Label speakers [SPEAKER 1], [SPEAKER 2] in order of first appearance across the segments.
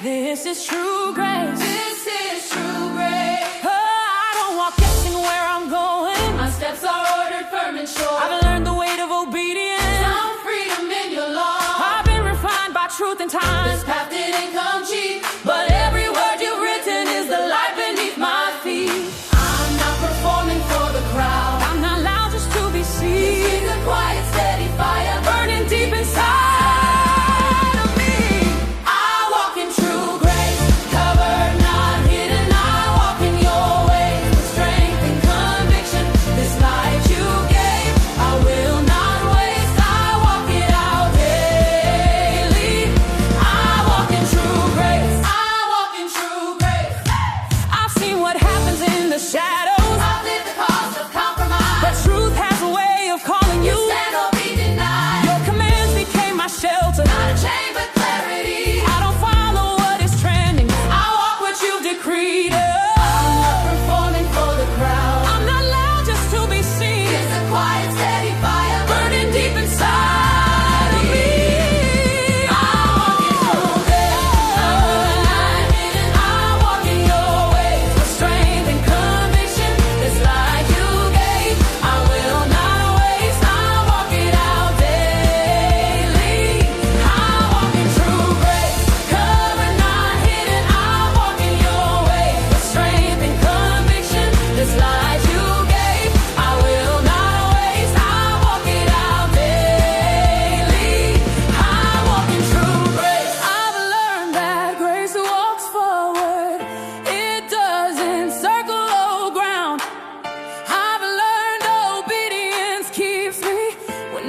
[SPEAKER 1] This is true grace.
[SPEAKER 2] This is true grace.
[SPEAKER 1] Oh, I don't walk guessing where I'm going.
[SPEAKER 2] My steps are ordered firm and sure.
[SPEAKER 1] I've learned the weight of obedience.
[SPEAKER 2] Found freedom in your law.
[SPEAKER 1] I've been refined by truth and time.
[SPEAKER 2] This path didn't come cheap, but every word you've written is the light beneath my feet. I'm not performing for the crowd.
[SPEAKER 1] I'm not loud just to be seen.
[SPEAKER 2] This is a quiet, steady fire
[SPEAKER 1] Burning deep inside.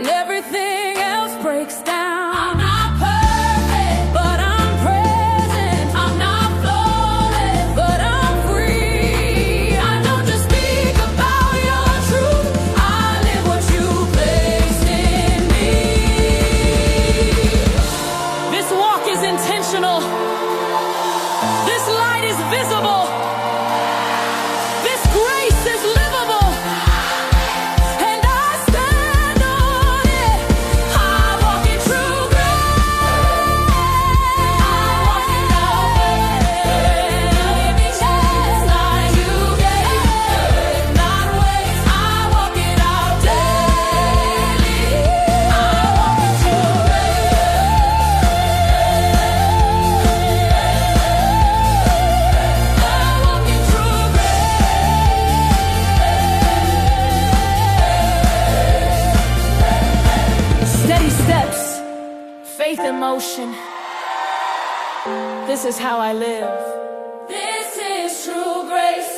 [SPEAKER 1] Everything else breaks down.
[SPEAKER 2] I'm not perfect,
[SPEAKER 1] but I'm present.
[SPEAKER 2] I'm not flawless,
[SPEAKER 1] but I'm free.
[SPEAKER 2] I don't just speak about your truth, I live what you placed in me.
[SPEAKER 1] This walk is intentional. This light is visible. This grace is livable. And I stand on it. I walk in true grace.
[SPEAKER 2] I walk it out daily. Just like you gave, not waste. I walk it out daily. I walk in true
[SPEAKER 1] Steady steps, faith in motion. This is how I live.
[SPEAKER 2] This is true grace.